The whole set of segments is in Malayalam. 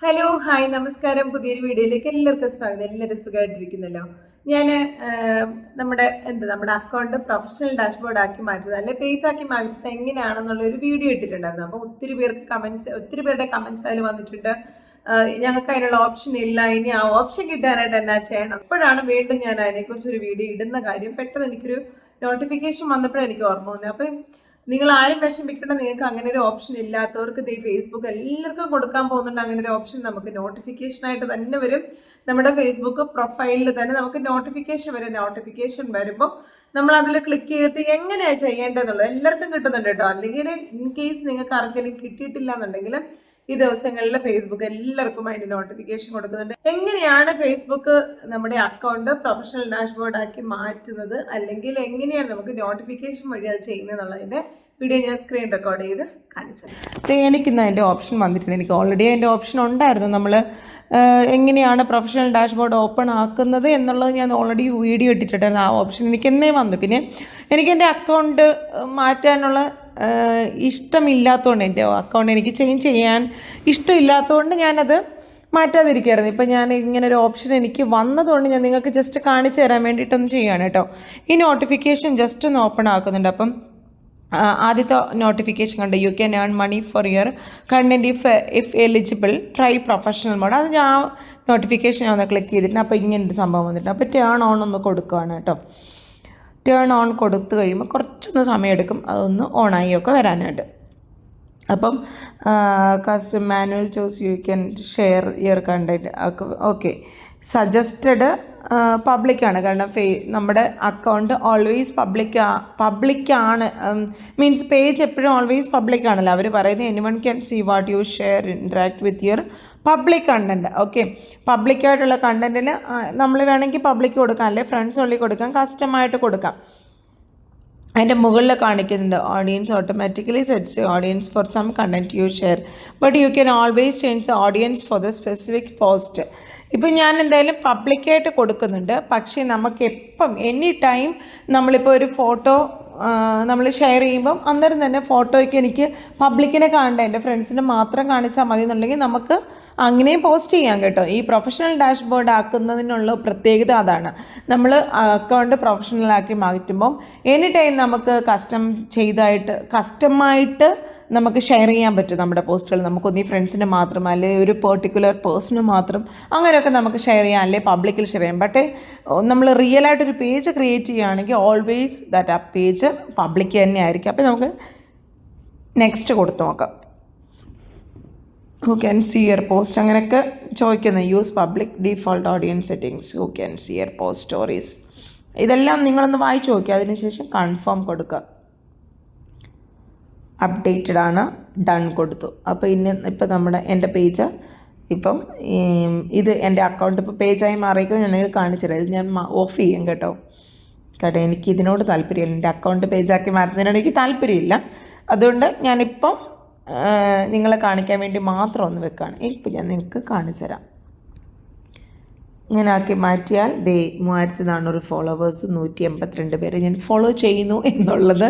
ഹലോ ഹായ് നമസ്കാരം. പുതിയൊരു വീഡിയോയിലേക്ക് എല്ലാവർക്കും സ്വാഗതം. എല്ലാവരും സുഖമായിട്ടിരിക്കുന്നല്ലോ. ഞാൻ നമ്മുടെ അക്കൗണ്ട് പ്രൊഫഷണൽ ഡാഷ്ബോർഡ് ആക്കി മാറ്റുന്നത് അല്ലെ പേജ് ആക്കി മാറ്റുന്നത് എങ്ങനെയാണെന്നുള്ള ഒരു വീഡിയോ ഇട്ടിട്ടുണ്ടായിരുന്നു. അപ്പോൾ ഒത്തിരി പേരുടെ കമൻസ് അതിൽ വന്നിട്ടുണ്ട്. ഞങ്ങൾക്ക് അതിനുള്ള ഓപ്ഷൻ ഇല്ല, ഇനി ആ ഓപ്ഷൻ കിട്ടാനായിട്ട് എന്നാ ചെയ്യണം. അപ്പോഴാണ് വീണ്ടും ഞാൻ അതിനെക്കുറിച്ചൊരു വീഡിയോ ഇടുന്ന കാര്യം പെട്ടെന്ന് എനിക്കൊരു നോട്ടിഫിക്കേഷൻ വന്നപ്പോഴാണ് എനിക്ക് ഓർമ്മ വന്നത്. അപ്പം നിങ്ങൾ ആരും വിഷമിക്കണം, നിങ്ങൾക്ക് അങ്ങനെ ഒരു ഓപ്ഷൻ ഇല്ലാത്തവർക്ക് ഫേസ്ബുക്ക് എല്ലാവർക്കും കൊടുക്കാൻ പോകുന്നുണ്ട്. അങ്ങനെ ഒരു ഓപ്ഷൻ നമുക്ക് നോട്ടിഫിക്കേഷനായിട്ട് തന്നെ വരും. നമ്മുടെ ഫേസ്ബുക്ക് പ്രൊഫൈലിൽ തന്നെ നമുക്ക് നോട്ടിഫിക്കേഷൻ വരും. നോട്ടിഫിക്കേഷൻ വരുമ്പോൾ നമ്മൾ അതിൽ ക്ലിക്ക് ചെയ്തിട്ട് എങ്ങനെയാണ് ചെയ്യേണ്ടതെന്നുള്ളത് എല്ലാവർക്കും കിട്ടുന്നുണ്ട് കേട്ടോ. അല്ലെങ്കിൽ ഇൻ കേസ് നിങ്ങൾക്ക് ആർക്കെങ്കിലും കിട്ടിയിട്ടില്ല എന്നുണ്ടെങ്കിൽ ഈ ദിവസങ്ങളിൽ ഫേസ്ബുക്ക് എല്ലാവർക്കും അതിന് നോട്ടിഫിക്കേഷൻ കൊടുക്കുന്നുണ്ട്. എങ്ങനെയാണ് ഫേസ്ബുക്ക് നമ്മുടെ അക്കൗണ്ട് പ്രൊഫഷണൽ ഡാഷ്ബോർഡ് ആക്കി മാറ്റുന്നത്, അല്ലെങ്കിൽ എങ്ങനെയാണ് നമുക്ക് നോട്ടിഫിക്കേഷൻ വഴി അത് ചെയ്യുന്നത് എന്നുള്ളതിൻ്റെ വീഡിയോ ഞാൻ സ്ക്രീൻ റെക്കോർഡ് ചെയ്ത് കാണിച്ചത്. എനിക്കിന്ന് അതിൻ്റെ ഓപ്ഷൻ വന്നിട്ടുണ്ട്. എനിക്ക് ഓൾറെഡി അതിൻ്റെ ഓപ്ഷൻ ഉണ്ടായിരുന്നു. നമ്മൾ എങ്ങനെയാണ് പ്രൊഫഷണൽ ഡാഷ്ബോർഡ് ഓപ്പൺ ആക്കുന്നത് എന്നുള്ളത് ഞാൻ ഓൾറെഡി വീഡിയോ ഇട്ടിട്ടുണ്ടായിരുന്നു. ആ ഓപ്ഷൻ എനിക്ക് എന്നേ വന്നു. പിന്നെ എനിക്കെൻ്റെ അക്കൗണ്ട് മാറ്റാനുള്ള ഇഷ്ടമില്ലാത്തതുകൊണ്ട്, എൻ്റെ അക്കൗണ്ട് എനിക്ക് ചേഞ്ച് ചെയ്യാൻ ഇഷ്ടമില്ലാത്തതുകൊണ്ട് ഞാനത് മാറ്റാതിരിക്കുകയായിരുന്നു. ഇപ്പം ഞാൻ ഇങ്ങനെ ഒരു ഓപ്ഷൻ എനിക്ക് വന്നതുകൊണ്ട് ഞാൻ നിങ്ങൾക്ക് ജസ്റ്റ് കാണിച്ചു തരാൻ വേണ്ടിയിട്ടൊന്ന് ചെയ്യുകയാണ് കേട്ടോ. ഈ നോട്ടിഫിക്കേഷൻ ജസ്റ്റ് ഒന്ന് ഓപ്പൺ ആക്കുന്നുണ്ട്. അപ്പം ആദ്യത്തെ നോട്ടിഫിക്കേഷൻ കണ്ട് you can earn money for your content if eligible try professional mode. അത് ഞാൻ നോട്ടിഫിക്കേഷൻ ഒന്ന് ക്ലിക്ക് ചെയ്തിട്ടുണ്ട്. അപ്പോൾ ഇങ്ങനൊരു സംഭവം വന്നിട്ടുണ്ട്. അപ്പോൾ ടേൺ ഓൺ ഒന്ന് കൊടുക്കുകയാണ് കേട്ടോ. ടേൺ ഓൺ കൊടുത്തു കഴിയുമ്പോൾ കുറച്ചൊന്ന് സമയമെടുക്കും അതൊന്ന് ഓണായി ഒക്കെ വരാനായിട്ട്. അപ്പം custom manual choose you can share your content okay. Suggested പബ്ലിക്കാണ്, കാരണം നമ്മുടെ അക്കൗണ്ട് ഓൾവേസ് പബ്ലിക്കാണ്. മീൻസ് പേജ് എപ്പോഴും ഓൾവേസ് പബ്ലിക്കാണല്ലോ. അവർ പറയുന്നത് anyone can see what you share interact with your public content. Okay, പബ്ലിക്കായിട്ടുള്ള കണ്ടൻറ്റിന് നമ്മൾ വേണമെങ്കിൽ പബ്ലിക് കൊടുക്കാം, അല്ലെ ഫ്രണ്ട്സ് ഉള്ളിൽ കൊടുക്കാം, കസ്റ്റമായിട്ട് കൊടുക്കാം. അതിൻ്റെ മുകളിൽ കാണിക്കുന്നുണ്ട് audience automatically sets audience for some content you share but you can always change the audience for the specific post. ഇപ്പം ഞാൻ എന്തായാലും പബ്ലിക്കായിട്ട് കൊടുക്കുന്നുണ്ട്. പക്ഷേ നമുക്ക് എപ്പം എനി ടൈം നമ്മളിപ്പോൾ ഒരു ഫോട്ടോ നമ്മൾ ഷെയർ ചെയ്യുമ്പം അന്നേരം തന്നെ ഫോട്ടോയ്ക്ക് എനിക്ക് പബ്ലിക്കിനെ കാണണ്ട, എൻ്റെ ഫ്രണ്ട്സിന് മാത്രം കാണിച്ചാൽ മതി എന്നുണ്ടെങ്കിൽ നമുക്ക് അങ്ങനെയും പോസ്റ്റ് ചെയ്യാം കേട്ടോ. ഈ പ്രൊഫഷണൽ ഡാഷ്ബോർഡ് ആക്കുന്നതിനുള്ള പ്രത്യേകത അതാണ്. നമ്മൾ അക്കൗണ്ട് പ്രൊഫഷണലാക്കി മാറ്റുമ്പം എനി ടൈം നമുക്ക് കസ്റ്റമായിട്ട് നമുക്ക് ഷെയർ ചെയ്യാൻ പറ്റും നമ്മുടെ പോസ്റ്റുകൾ. നമുക്കൊന്നീ ഫ്രണ്ട്സിന് മാത്രം, അല്ലെങ്കിൽ ഒരു പെർട്ടിക്കുലർ പേഴ്സണ് മാത്രം, അങ്ങനെയൊക്കെ നമുക്ക് ഷെയർ ചെയ്യാം, അല്ലെങ്കിൽ പബ്ലിക്കിൽ ഷെയർ ചെയ്യാം. ബട്ട് നമ്മൾ റിയലായിട്ടൊരു പേജ് ക്രിയേറ്റ് ചെയ്യുകയാണെങ്കിൽ ഓൾവേസ് ദാറ്റ് ആ പേജ് പബ്ലിക് തന്നെ ആയിരിക്കും. അപ്പോൾ നമുക്ക് നെക്സ്റ്റ് കൊടുത്ത് നോക്കാം. Who can see your post അങ്ങനെയൊക്കെ ചോദിക്കുന്നത്. Use public default audience settings, who can see your post stories. ഇതെല്ലാം നിങ്ങളൊന്ന് വായിച്ചു നോക്കുക. അതിനുശേഷം കൺഫേം കൊടുക്കുക. അപ്ഡേറ്റഡ് ആണ്, ഡൺ കൊടുത്തു. അപ്പോൾ ഇപ്പം എൻ്റെ പേജ് ഇപ്പം ഇത് എൻ്റെ അക്കൗണ്ട് ഇപ്പോൾ പേജായി മാറിയിരിക്കുന്നത് ഞാൻ നിങ്ങൾക്ക് കാണിച്ചു തരാം. ഇത് ഞാൻ ഓഫ് ചെയ്യും കേട്ടോ. കാരണം എനിക്ക് ഇതിനോട് താല്പര്യമില്ല, എൻ്റെ അക്കൗണ്ട് പേജാക്കി മാറ്റുന്നതിനോട് എനിക്ക് താല്പര്യമില്ല. അതുകൊണ്ട് ഞാനിപ്പം നിങ്ങളെ കാണിക്കാൻ വേണ്ടി മാത്രം ഒന്ന് വെക്കുകയാണ്. ഇപ്പം ഞാൻ നിങ്ങൾക്ക് കാണിച്ചു തരാം. ഇങ്ങനെ ആക്കി മാറ്റിയാൽ 3400 ഫോളോവേഴ്സ്, 182 പേര് ഞാൻ ഫോളോ ചെയ്യുന്നു എന്നുള്ളത്.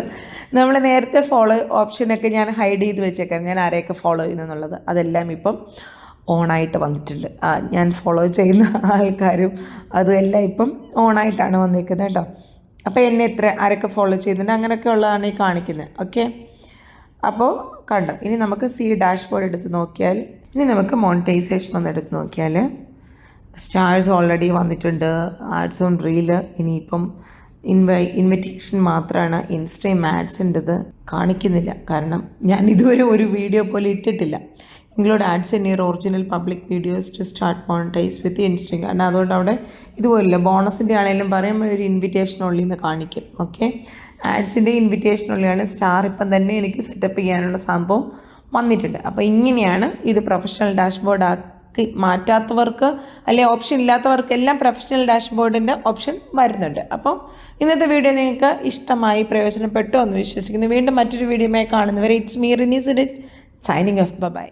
നമ്മൾ നേരത്തെ ഫോളോ ഓപ്ഷനൊക്കെ ഞാൻ ഹൈഡ് ചെയ്ത് വെച്ചേക്കാം, ഞാൻ ആരെയൊക്കെ ഫോളോ ചെയ്യുന്നു എന്നുള്ളത്. അതെല്ലാം ഇപ്പം ഓണായിട്ട് വന്നിട്ടുണ്ട്. ഞാൻ ഫോളോ ചെയ്യുന്ന ആൾക്കാരും അതുമെല്ലാം ഇപ്പം ഓണായിട്ടാണ് വന്നിരിക്കുന്നത് കേട്ടോ. അപ്പോൾ എന്നെ ആരൊക്കെ ഫോളോ ചെയ്യുന്നുണ്ട് അങ്ങനെയൊക്കെ ഉള്ളതാണ് ഈ കാണിക്കുന്നത്. ഓക്കെ, അപ്പോൾ കണ്ടോ. ഇനി നമുക്ക് ഡാഷ്ബോർഡ് എടുത്ത് നോക്കിയാൽ, ഇനി നമുക്ക് മോണിറ്റൈസേഷൻ ഒന്ന് എടുത്ത് നോക്കിയാൽ സ്റ്റാർസ് ഓൾറെഡി വന്നിട്ടുണ്ട്. Ads on reel. ഇനിയിപ്പം ഇൻവിറ്റേഷൻ മാത്രമാണ്. ഇൻസ്റ്റയും ആഡ്സിൻ്റെത് കാണിക്കുന്നില്ല, കാരണം ഞാൻ ഇതുവരെ ഒരു വീഡിയോ പോലെ ഇട്ടിട്ടില്ല. Include ads in your original public videos to start monetise with Insta. കാരണം അതുകൊണ്ട് അവിടെ ഇതുപോലില്ല. ബോണസിൻ്റെ ആണെങ്കിലും പറയുമ്പോൾ ഒരു ഇൻവിറ്റേഷൻ ഉള്ളിൽ നിന്ന് കാണിക്കും. ഓക്കെ, ആഡ്സിൻ്റെ ഇൻവിറ്റേഷൻ ഉള്ളിലാണ്. സ്റ്റാർ ഇപ്പം തന്നെ എനിക്ക് സെറ്റപ്പ് ചെയ്യാനുള്ള സംഭവം വന്നിട്ടുണ്ട്. അപ്പോൾ ഇങ്ങനെയാണ് ഇത് പ്രൊഫഷണൽ ഡാഷ്ബോർഡ് ആക്കി മാറ്റാത്തവർക്ക്, അല്ലെങ്കിൽ ഓപ്ഷൻ ഇല്ലാത്തവർക്കെല്ലാം പ്രൊഫഷണൽ ഡാഷ്ബോർഡിൻ്റെ ഓപ്ഷൻ വരുന്നുണ്ട്. അപ്പം ഇന്നത്തെ വീഡിയോ നിങ്ങൾക്ക് ഇഷ്ടമായി, പ്രയോജനപ്പെട്ടു എന്ന് വിശ്വസിക്കുന്നു. വീണ്ടും മറ്റൊരു വീഡിയോയുമായി കാണുന്നവരെ it's me Rini Sunil signing off. By.